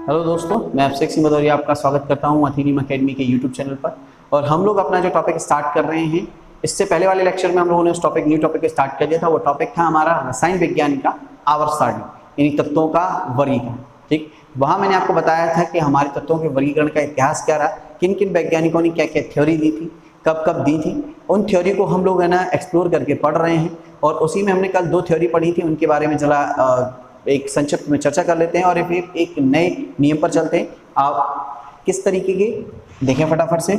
Hello दोस्तों, मैं अभिषेक सिंह भदौरिया आपका स्वागत करता हूं अथीनियम अकेडमी के यूट्यूब चैनल पर। और हम लोग अपना जो टॉपिक स्टार्ट कर रहे हैं, इससे पहले वाले लेक्चर में हम लोगों ने उस न्यू टॉपिक स्टार्ट कर दिया था। वो टॉपिक था हमारा रसायन विज्ञान का आवर्त सारणी, यानी तत्वों का वर्गीकरण। ठीक, वहाँ मैंने आपको बताया था कि हमारे तत्वों के वर्गीकरण का इतिहास क्या रहा, किन किन वैज्ञानिकों ने क्या क्या थ्योरी दी थी, कब कब दी थी। उन थ्योरी को हम लोग है ना एक्सप्लोर करके पढ़ रहे हैं। और उसी में हमने कल 2 थ्योरी पढ़ी थी, उनके बारे में जरा एक संक्षिप्त में चर्चा कर लेते हैं और फिर एक नए नियम पर चलते हैं। आप किस तरीके के देखें फटाफट से।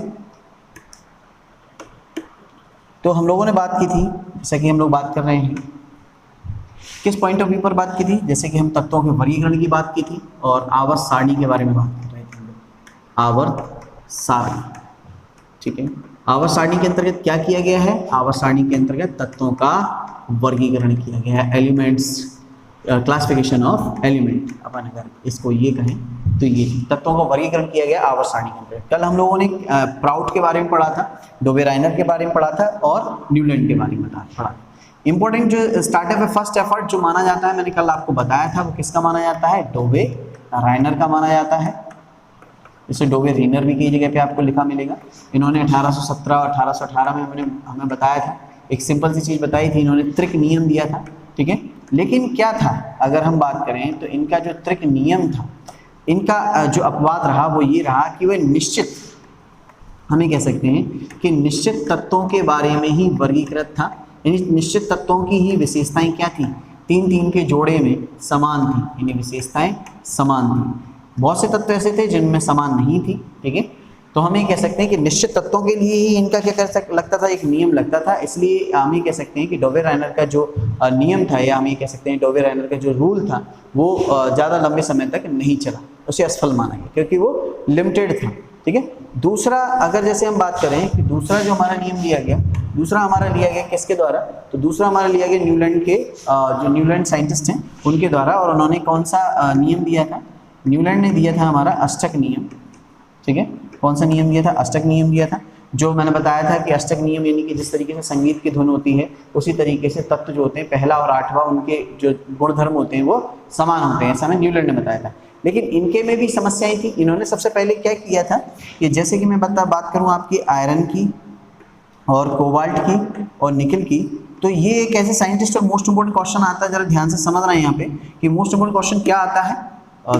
तो हम लोगों ने बात की थी, जैसे कि हम लोग बात कर रहे हैं किस पॉइंट ऑफ व्यू पर बात की थी, जैसे कि हम तत्वों के वर्गीकरण की बात की थी और आवर्त सारणी के बारे में बात कर रहे थे हम लोग। आवर्त सारणी, ठीक है। आवर्त सारणी के अंतर्गत क्या किया गया है? आवर्त सारणी के अंतर्गत तत्वों का वर्गीकरण किया गया है। एलिमेंट्स, क्लासिफिकेशन ऑफ एलिमेंट, अपन अगर इसको ये कहें तो ये तत्वों का वर्गीकरण किया गया आवर्त सारणी के अंतर्गत। कल हम लोगों ने प्राउट के बारे में पढ़ा था, डोबे-राइनर के बारे में पढ़ा था और न्यूलैंड के बारे में पढ़ा। इंपॉर्टेंट जो स्टार्टअप है, फर्स्ट एफर्ट जो माना जाता है, मैंने कल आपको बताया था, वो किसका माना जाता है? डोबे-राइनर का माना जाता है। इसे डोबे-राइनर भी कई जगह पे आपको लिखा मिलेगा। इन्होंने 1817 और 1818 में हमें बताया था, एक सिंपल सी चीज़ बताई थी, इन्होंने त्रिक नियम दिया था, ठीक है। लेकिन क्या था, अगर हम बात करें तो इनका जो त्रिक नियम था, इनका जो अपवाद रहा वो ये रहा कि वह निश्चित, हमें कह सकते हैं कि निश्चित तत्वों के बारे में ही वर्गीकृत था। यानी निश्चित तत्वों की ही विशेषताएं क्या थी? 3-3 के जोड़े में समान थी, यानी विशेषताएं समान थी। बहुत से तत्व ऐसे थे जिनमें समान नहीं थी, ठीक है। तो हम ये कह सकते हैं कि निश्चित तत्वों के लिए ही इनका क्या लगता था, एक नियम लगता था। इसलिए हम ये कह सकते हैं कि डोबे-राइनर का जो नियम था, या हम ये कह सकते हैं डोबे-राइनर का जो रूल था, वो ज़्यादा लंबे समय तक नहीं चला, उसे असफल माना गया क्योंकि वो लिमिटेड था, ठीक है। दूसरा, अगर जैसे हम बात करें कि दूसरा जो हमारा नियम लिया गया, दूसरा हमारा लिया गया किसके द्वारा? तो दूसरा हमारा लिया गया न्यूलैंड के, जो न्यूलैंड साइंटिस्ट हैं उनके द्वारा। और उन्होंने कौन सा नियम दिया था? न्यूलैंड ने दिया था हमारा अष्टक नियम, ठीक है। कौन सा नियम दिया था? अष्टक नियम दिया था। जो मैंने बताया था कि अष्टक नियम यानी कि जिस तरीके से संगीत की धुन होती है, उसी तरीके से तत्व जो होते हैं, पहला और आठवां, उनके जो गुणधर्म होते हैं वो समान होते हैं, ऐसा हमें न्यूलैंड ने बताया था। लेकिन इनके में भी समस्याएं थी। इन्होंने सबसे पहले क्या किया था कि जैसे कि मैं बात करूँ आपकी आयरन की और कोबाल्ट की और निकल की, तो ये एक ऐसे साइंटिस्ट और मोस्ट इंपोर्टेंट क्वेश्चन आता है, जरा ध्यान से समझना है यहाँ पे कि मोस्ट इंपोर्टेंट क्वेश्चन क्या आता है।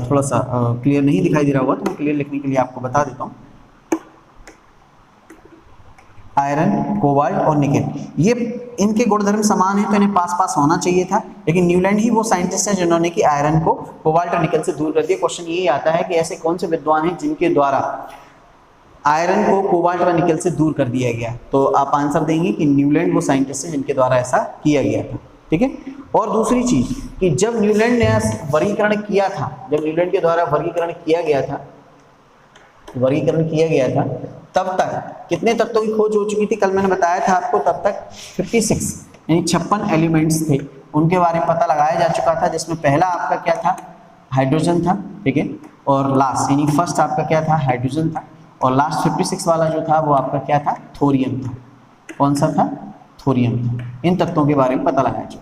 थोड़ा सा क्लियर नहीं दिखाई दे रहा होगा तो मैं क्लियर लिखने के लिए आपको बता देता हूँ। आयरन, कोबाल्ट और निकेल, ये इनके गुणधर्म समान है, तो इन्हें पास पास होना चाहिए था। लेकिन न्यूलैंड ही वो साइंटिस्ट हैं जिन्होंने कि आयरन को कोबाल्ट और निकेल से दूर कर दिया। क्वेश्चन ये आता है कि ऐसे कौन से विद्वान हैं जिनके द्वारा आयरन को कोबाल्ट और निकेल से दूर कर दिया गया? तो आप आंसर देंगे कि न्यूलैंड वो साइंटिस्ट हैं जिनके द्वारा ऐसा किया गया था, ठीक है। और दूसरी चीज कि जब न्यूलैंड ने वर्गीकरण किया था, जब न्यूलैंड के द्वारा वर्गीकरण किया गया था, तब तक कितने तत्वों की खोज हो चुकी थी? कल मैंने बताया था आपको, तब तक 56 यानी 56 एलिमेंट्स थे, उनके बारे में पता लगाया जा चुका था। जिसमें पहला आपका क्या था? हाइड्रोजन था, ठीक है। और लास्ट यानी फर्स्ट आपका क्या था? हाइड्रोजन था। और लास्ट 56 वाला जो था वो आपका क्या था? थोरियम था। कौन सा था? थोरियम था। इन तत्वों के बारे में पता लगाया जाए।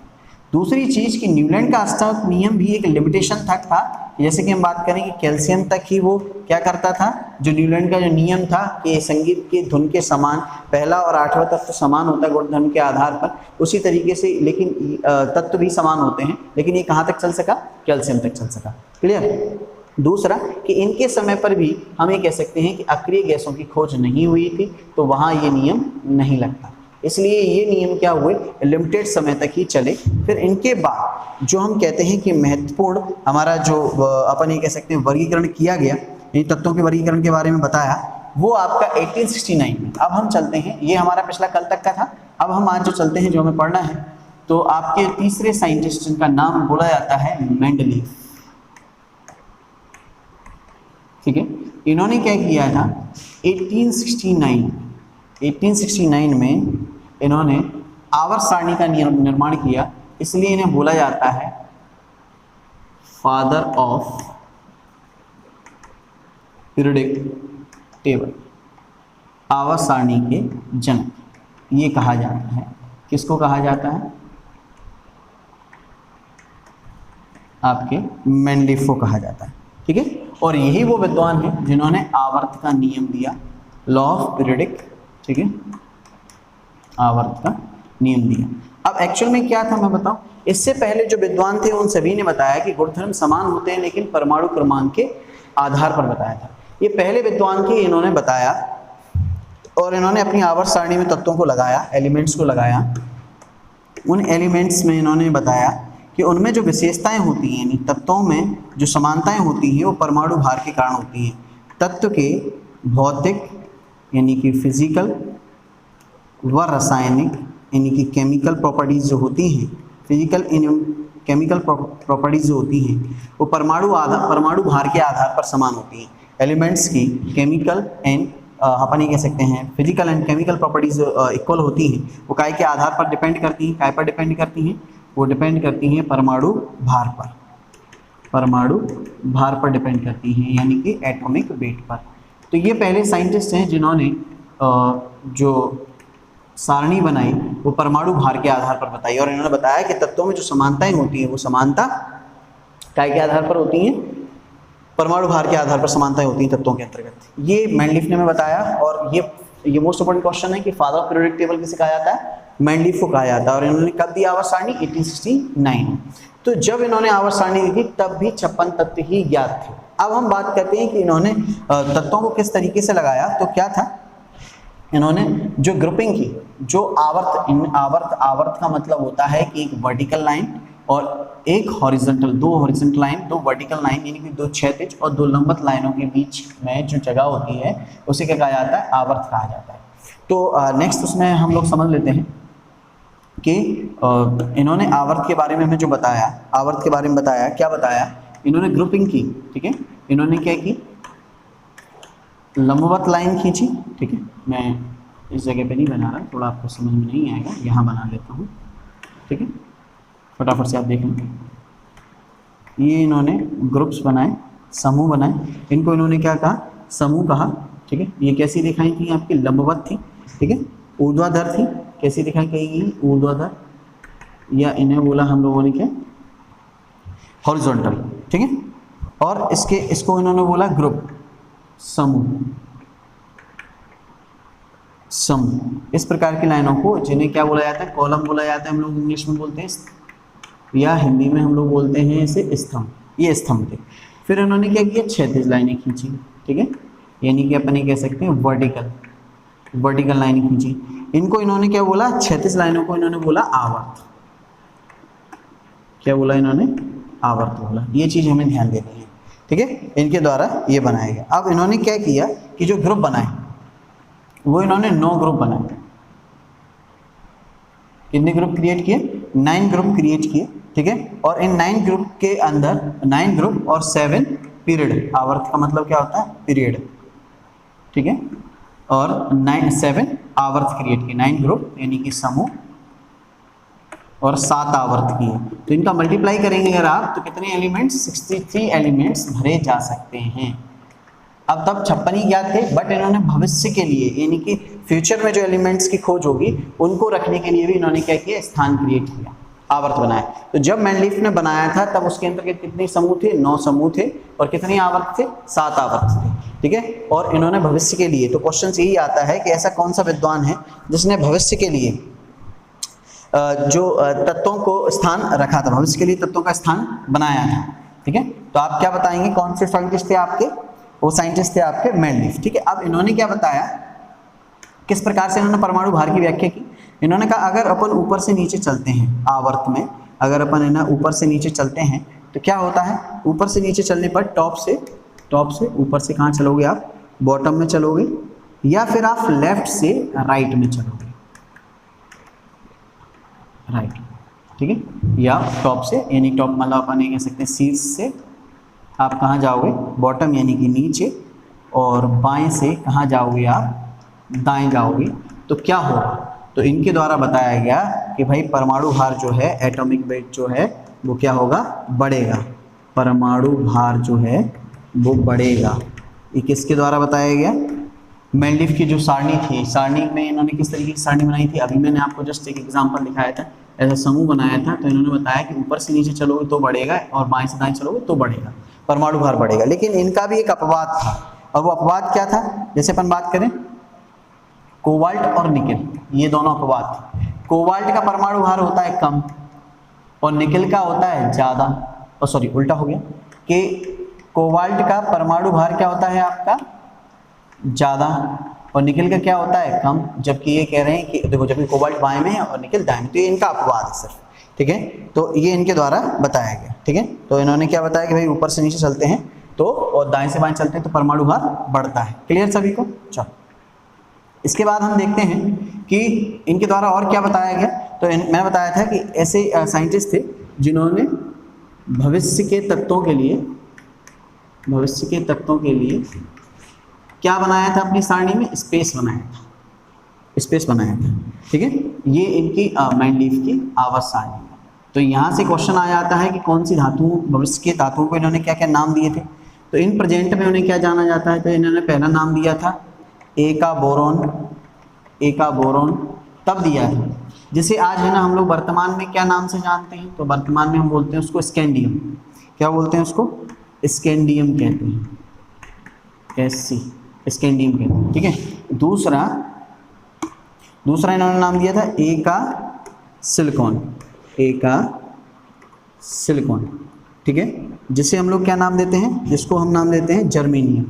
दूसरी चीज कि न्यूलैंड का अष्टक नियम भी एक लिमिटेशन तक था। जैसे कि हम बात करें कि कैल्शियम तक ही वो क्या करता था, जो न्यूलैंड का जो नियम था कि संगीत की धुन के समान पहला और आठवां तत्व समान होता है गुणधर्म के आधार पर, उसी तरीके से लेकिन तत्व भी समान होते हैं। लेकिन ये कहाँ तक चल सका? कैल्शियम तक चल सका। क्लियर? दूसरा कि इनके समय पर भी हम ये कह सकते हैं कि अक्रिय गैसों की खोज नहीं हुई थी, तो वहाँ ये नियम नहीं लगता। इसलिए ये नियम क्या हुए? लिमिटेड समय तक ही चले। फिर इनके बाद जो हम कहते हैं कि महत्वपूर्ण हमारा जो अपन ये कह सकते हैं वर्गीकरण किया गया, इन तत्वों के वर्गीकरण के बारे में बताया, वो आपका 1869 में। अब हम चलते हैं, ये हमारा पिछला कल तक का था। अब हम आज जो चलते हैं, जो हमें पढ़ना है, तो आपके तीसरे साइंटिस्ट जिनका नाम बोला जाता है मेंडलीफ, ठीक है। इन्होंने क्या किया था? 1869 में इन्होंने आवर्त सारणी का निर्माण किया। इसलिए इन्हें बोला जाता है फादर ऑफ पीरियोडिक टेबल, आवर्त सारणी के जनक ये कहा जाता है। किसको कहा जाता है? आपके मेंडलीफ को कहा जाता है, ठीक है। और यही वो विद्वान है जिन्होंने आवर्त का नियम दिया, लॉ ऑफ पीरियडिक, ठीक है, आवर्त का नियम दिया। अब एक्चुअल में क्या था मैं बताऊं, इससे पहले जो विद्वान थे उन सभी ने बताया कि गुणधर्म समान होते हैं लेकिन परमाणु क्रमांक के आधार पर बताया था। ये पहले विद्वान थे, इन्होंने बताया और इन्होंने अपनी आवर्त सारणी में तत्वों को लगाया, एलिमेंट्स को लगाया। उन एलिमेंट्स में इन्होंने बताया कि उनमें जो विशेषताएं होती हैं, यानी तत्वों में जो समानताएं होती हैं वो परमाणु भार के कारण होती हैं। तत्व के भौतिक यानी कि फिजिकल व रासायनिक यानी कि केमिकल प्रॉपर्टीज जो होती हैं, फिजिकल केमिकल प्रॉपर्टीज जो होती हैं वो परमाणु भार के आधार पर समान होती हैं। एलिमेंट्स की केमिकल एंड अपन ये कह सकते हैं physical and chemical properties equal होती हैं, वो काय के आधार पर डिपेंड करती हैं, काय पर डिपेंड करती हैं, वो डिपेंड करती हैं परमाणु भार पर, परमाणु भार पर डिपेंड करती हैं, यानी कि एटॉमिक वेट पर। तो ये पहले साइंटिस्ट हैं जिन्होंने जो सारणी बनाई वो परमाणु भार के आधार पर बताई, और इन्होंने बताया कि तत्वों में जो समानताएं होती हैं वो समानता काय के आधार पर होती हैं, परमाणु भार के आधार पर समानताएं होती हैं तत्वों के अंतर्गत। ये मैंडलीफ ने हमें बताया, और ये मोस्ट इंपोर्टेंट क्वेश्चन है कि फादर ऑफ पीरियोडिक टेबल किसे कहा जाता है, मैंडलीफ को कहा जाता है। और इन्होंने कब दी आवर्त सारणी, 1869। तो जब इन्होंने आवर्त सारणी दी थी तब भी 56 तत्व ही ज्ञात थे। अब हम बात करते हैं कि इन्होंने तत्वों को किस तरीके से लगाया। तो क्या था, इन्होंने जो ग्रुपिंग की, जो आवर्त का मतलब होता है कि एक वर्टिकल लाइन और एक हॉरिजॉन्टल, दो हॉरिजॉन्टल लाइन, दो वर्टिकल लाइन यानी कि दो क्षैतिज और दो लंबवत लाइनों के बीच में जो जगह होती है उसे क्या कहा जाता है, आवर्त कहा जाता है। तो नेक्स्ट उसमें हम लोग समझ लेते हैं कि इन्होंने आवर्त के बारे में हमें जो बताया, आवर्त के बारे में बताया, क्या बताया, इन्होंने ग्रुपिंग की, ठीक है, इन्होंने क्या की, लंबवत लाइन खींची, ठीक है, मैं इस जगह पे नहीं बना रहा, थोड़ा आपको समझ में नहीं आएगा, यहाँ बना लेता हूँ, ठीक है, फटाफट से आप देख लेंगे। ये इन्होंने ग्रुप्स बनाए, समूह बनाए, इनको इन्होंने क्या कहा, समूह कहा, ठीक है। ये कैसी दिखाई थी, आपकी लंबवत थी, ठीक है, ऊर्ध्वाधर थी, कैसी दिखाई गई, ऊर्ध्वाधर, या इन्हें बोला हम लोगों ने क्या, हॉरिजॉन्टल, ठीक है। और इसको इन्होंने बोला ग्रुप, समूह, समूह। इस प्रकार की लाइनों को जिन्हें क्या बोला जाता है, कॉलम बोला जाता है, हम लोग इंग्लिश में बोलते हैं, या हिंदी में हम लोग बोलते हैं इसे स्तंभ। ये स्तंभ थे। फिर इन्होंने क्या किया, क्षैतिज लाइनें खींची, ठीक है, यानी कि अपन कह सकते हैं वर्टिकल लाइनें खींची। इनको इन्होंने क्या बोला, क्षैतिज लाइनों को इन्होंने बोला आवर्त। क्या बोला इन्होंने, आवर्त बोला। ये चीज़ हमें ध्यान देनी है, ठीक है, इनके द्वारा ये बनाया गया। अब इन्होंने क्या किया कि जो ग्रुप बनाए वो इन्होंने 9 ग्रुप बनाए। कितने ग्रुप क्रिएट किए, 9 ग्रुप क्रिएट किए, ठीक है। और इन 9 ग्रुप के अंदर 9 ग्रुप और 7 पीरियड, आवर्त का मतलब क्या होता है, पीरियड, ठीक है, और 7 आवर्त क्रिएट किए, 9 ग्रुप यानी कि समूह, और 7 आवर्त किए। तो इनका मल्टीप्लाई करेंगे अगर आप तो कितने एलिमेंट्स, 63 एलिमेंट्स भरे जा सकते हैं। अब तब 56 ही ज्ञात थे, बट इन्होंने भविष्य के लिए यानी कि फ्यूचर में जो एलिमेंट्स की खोज होगी उनको रखने के लिए भी इन्होंने क्या किया, स्थान क्रिएट किया, आवर्त बनाया। तो जब मैंडलीफ ने बनाया था तब उसके अंतर्गत कितने समूह थे, 9 समूह थे, और कितने आवर्त थे, 7 आवर्त थे, ठीक है। और इन्होंने भविष्य के लिए, तो क्वेश्चन यही आता है कि ऐसा कौन सा विद्वान है जिसने भविष्य के लिए जो तत्वों को स्थान रखा था, भविष्य के लिए तत्वों का स्थान बनाया था, ठीक है। तो आप क्या बताएंगे, कौन से साइंटिस्ट थे आपके, वो साइंटिस्ट थे आपके मैंडलीफ, ठीक है। अब इन्होंने क्या बताया, किस प्रकार से इन्होंने परमाणु भार की व्याख्या की। इन्होंने कहा अगर अपन ऊपर से नीचे चलते हैं आवर्त में, अगर अपन है ना ऊपर से नीचे चलते हैं तो क्या होता है, ऊपर से नीचे चलने पर टॉप से ऊपर से कहाँ चलोगे आप, बॉटम में चलोगे, या फिर आप लेफ्ट से राइट में चलोगे, राइट, ठीक है, या टॉप से, यानी टॉप मतलब अपन ये कह सकते हैं शीर्ष से आप कहाँ जाओगे, बॉटम यानी कि नीचे, और बाएं से कहाँ जाओगे आप, दाएं जाओगे। तो क्या होगा, तो इनके द्वारा बताया गया कि भाई परमाणु भार जो है, एटॉमिक वेट जो है वो क्या होगा, बढ़ेगा, परमाणु भार जो है वो बढ़ेगा। ये किसके द्वारा बताया गया, मैंडलीफ की जो सारणी थी, सारणी में इन्होंने किस तरीके की सारणी बनाई थी, अभी मैंने आपको जस्ट एक एग्जांपल दिखाया था, ऐसा समूह बनाया था। तो इन्होंने बताया कि ऊपर से नीचे चलोगे तो बढ़ेगा और बाएं से दाएं चलोगे तो बढ़ेगा। परमाणु भार बढ़ेगा। लेकिन इनका भी एक अपवाद था, और वो अपवाद क्या था? जैसे अपन बात करें कोबाल्ट और निकेल, ये दोनों अपवाद थे। कोबाल्ट का परमाणु भार होता है कम और निकेल का होता है ज़्यादा, और सॉरी उल्टा हो गया कि कोबाल्ट का परमाणु भार क्या होता है आपका ज़्यादा और निकेल का क्या होता है कम, जबकि ये कह रहे हैं कि देखो जबकि कोबाल्ट बाएं में है और निकेल दाएं में, तो ये इनका अपवाद है सिर्फ, ठीक है। तो ये इनके द्वारा बताया गया, ठीक है। तो इन्होंने क्या बताया कि भाई ऊपर से नीचे चलते हैं तो और दाएं से बाएं चलते हैं तो परमाणु भार बढ़ता है। क्लियर सभी को? चलो इसके बाद हम देखते हैं कि इनके द्वारा और क्या बताया गया। तो मैंने बताया था कि ऐसे साइंटिस्ट थे जिन्होंने भविष्य के तत्वों के लिए क्या बनाया था अपनी सारणी में? स्पेस बनाया था, ठीक है। ये इनकी मेंडलीव की आवर्त सारणी है। तो यहाँ से क्वेश्चन आ जाता है कि कौन सी धातु, भविष्य के धातुओं को इन्होंने क्या क्या नाम दिए थे। तो इन प्रेजेंट में उन्हें क्या जाना जाता है? तो इन्होंने पहला नाम दिया था ए का बोरॉन तब दिया था, जिसे आज है ना हम लोग वर्तमान में क्या नाम से जानते हैं? तो वर्तमान में हम बोलते हैं उसको स्कैंडियम। क्या बोलते हैं उसको? स्कैंडियम कहते हैं, SC स्कैंडियम कहते हैं, ठीक है। दूसरा इन्होंने नाम दिया था ए का सिलिकॉन, ठीक है, जिसे हम लोग क्या नाम देते हैं? जिसको हम नाम देते हैं जर्मेनियम।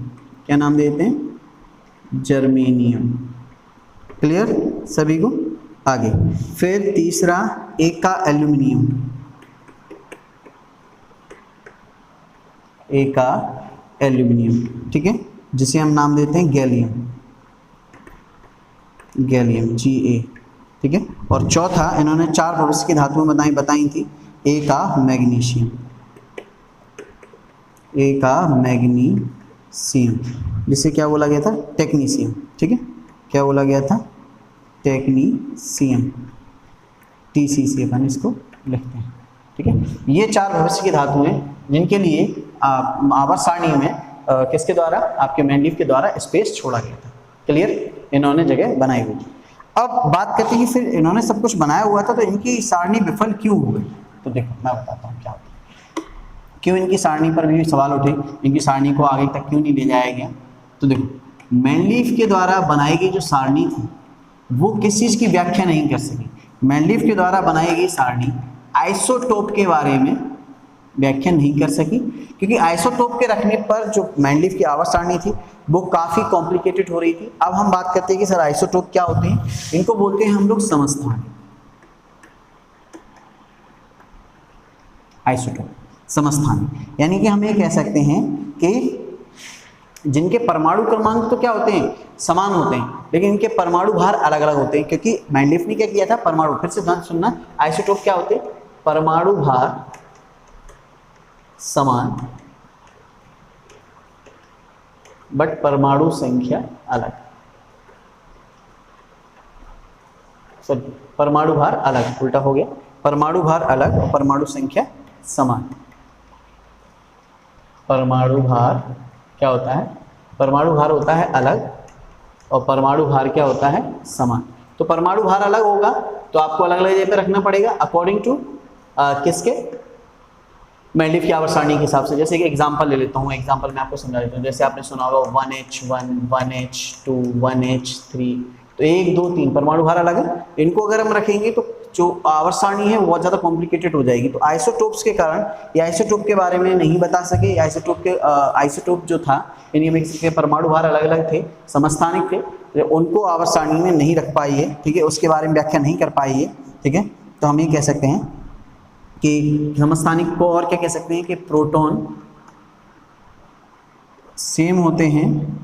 क्या नाम देते हैं? जर्मेनियम। क्लियर सभी को? आगे फिर तीसरा ए का एल्यूमिनियम, ठीक है, जिसे हम नाम देते हैं गैलियम Ga, ठीक है। और चौथा इन्होंने 4 भविष्य की धातुएं बताई थी। ए का मैग्नीशियम, जिसे क्या बोला गया था? टेक्नीशियम, ठीक है। क्या बोला गया था? टेक्नीशियम, TCC अपन इसको लिखते हैं, ठीक है। ये 4 भविष्य की धातुएं जिनके लिए आवर्त सारणी में किसके द्वारा? आपके मेंडलीव के द्वारा स्पेस छोड़ा गया था। क्लियर? इन्होंने जगह बनाई हुई थी। अब बात करते हैं कि फिर इन्होंने सब कुछ बनाया हुआ था तो इनकी सारणी विफल क्यों हो गई? तो देखो मैं बताता हूँ क्या होता है, क्यों इनकी सारणी पर भी सवाल उठे, इनकी सारणी को आगे तक क्यों नहीं ले जाया गया। तो देखो मेंडलीव के द्वारा बनाई गई जो सारणी थी वो किस चीज़ की व्याख्या नहीं कर सकी। मेंडलीव के द्वारा बनाई गई सारणी आइसोटोप के बारे में व्याख्या नहीं कर सकी, क्योंकि आइसोटोप के रखने पर जो मेंडलीव की आवर्त सारणी थी वो काफ़ी कॉम्प्लिकेटेड हो रही थी। अब हम बात करते हैं कि सर आइसोटोप क्या होते हैं। इनको बोलते हैं हम लोग समस्थानिक। आइसोटोप समस्थानिक यानी कि हम ये कह सकते हैं कि जिनके परमाणु क्रमांक तो क्या होते हैं? समान होते हैं, लेकिन इनके परमाणु भार अलग अलग होते हैं। क्योंकि मेंडलीव ने क्या किया था? परमाणु, फिर से ध्यान सुनना, आइसोटोप क्या होते हैं? परमाणु भार समान बट परमाणु संख्या अलग। सॉरी, परमाणु भार अलग, उल्टा हो गया। परमाणु भार अलग और परमाणु संख्या समान। परमाणु भार क्या होता है? परमाणु भार होता है अलग और परमाणु भार क्या होता है? समान। तो परमाणु भार अलग होगा तो आपको अलग अलग जगह पे रखना पड़ेगा अकॉर्डिंग टू किसके? मेंडलीव की आवर्त सारणी के हिसाब से। जैसे कि एग्जांपल ले लेता हूँ, एग्जांपल मैं आपको समझा देता हूँ। जैसे आपने सुना होगा 1H1, 1H2, 1H3, तो 1, 2, 3 परमाणु भार अलग है। इनको अगर हम रखेंगे तो जो आवर्त सारणी है वो बहुत ज़्यादा कॉम्प्लिकेटेड हो जाएगी। तो आइसोटोप्स के कारण ये आइसोटोप के बारे में नहीं बता सके। आइसोटोप जो था इनमें के परमाणु भार अलग अलग थे, समस्थानिक थे, तो उनको आवर्त सारणी में नहीं रख पाई है, ठीक है, उसके बारे में व्याख्या नहीं कर पाई है, ठीक है। तो हम ये कह सकते हैं कि समस्थानिक को और क्या कह सकते हैं कि प्रोटॉन सेम होते हैं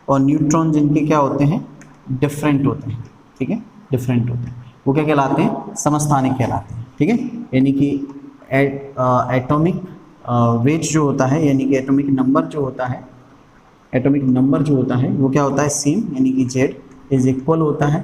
और न्यूट्रॉन जिनके क्या होते हैं? डिफरेंट होते हैं, ठीक है, डिफरेंट होते हैं। वो क्या कहलाते हैं? समस्थानिक कहलाते हैं, ठीक है। यानी कि एटॉमिक वेट जो होता है, यानी कि एटॉमिक नंबर जो होता है वो क्या होता है? सेम, यानी कि Z इज इक्वल होता है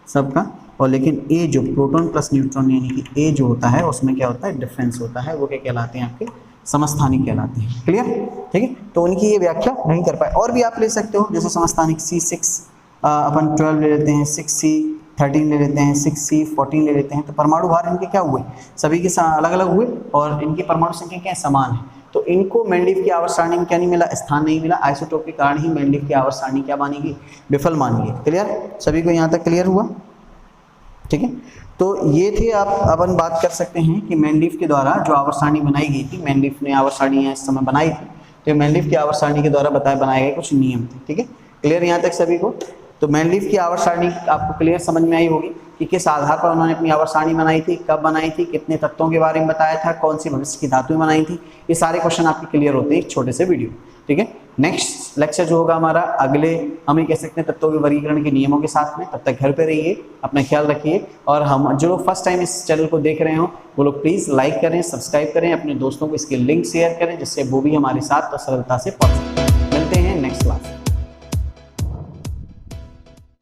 सबका। और लेकिन A जो प्रोटॉन प्लस न्यूट्रॉन यानी कि A जो होता है उसमें क्या होता है? डिफरेंस होता है। वो क्या कहलाते हैं? आपके समस्थानिक कहलाते हैं। क्लियर? ठीक है। तो उनकी ये व्याख्या नहीं कर पाए। और भी आप ले सकते हो, जैसे समस्थानिक C6 अपन 12 ले लेते हैं, 6C13 ले लेते हैं, 6C14 ले लेते हैं। तो परमाणु भार इनके क्या हुए? सभी के अलग अलग हुए और इनकी परमाणु संख्या क्या है? समान है। तो इनको मेंडलीव की आवर्त सारणी में क्या नहीं मिला, स्थान नहीं मिला, आइसोटोप के कारण ही मेंडलीव की आवर्त सारणी क्या मानेगी, विफल मानेगी। क्लियर, सभी को यहाँ तक क्लियर हुआ? ठीक है, तो ये थे आप अपन बात कर सकते हैं कि मेंडलीव के द्वारा जो आवर्त सारणी बनाई गई थी, मेंडलीव ने आवर्त सारणी इस समय बनाई थी, तो मेंडलीव की आवर्त सारणी के द्वारा बनाए गए कुछ नियम थे। ठीक है, क्लियर यहाँ तक सभी को? तो मेंडलीव की आवर्त सारणी आपको क्लियर समझ में आई होगी कि किस आधार पर उन्होंने अपनी आवर्त सारणी बनाई थी, कब बनाई थी, कितने तत्वों के बारे में बताया था, कौन सी भविष्य की धातुएं बनाई थी, ये सारे क्वेश्चन आपके क्लियर होते हैं एक छोटे से वीडियो। ठीक है, नेक्स्ट लेक्चर जो होगा हमारा अगले, हम ये कह सकते हैं तत्वों के वर्गीकरण के नियमों के साथ में। तब तक घर पे रहिए, अपना ख्याल रखिए, और हम जो लोग फर्स्ट टाइम इस चैनल को देख रहे हो वो लोग प्लीज़ लाइक करें, सब्सक्राइब करें, अपने दोस्तों को इसके लिंक शेयर करें, जिससे वो भी हमारे साथ सरलता से पढ़ सकें। मिलते हैं नेक्स्ट क्लास।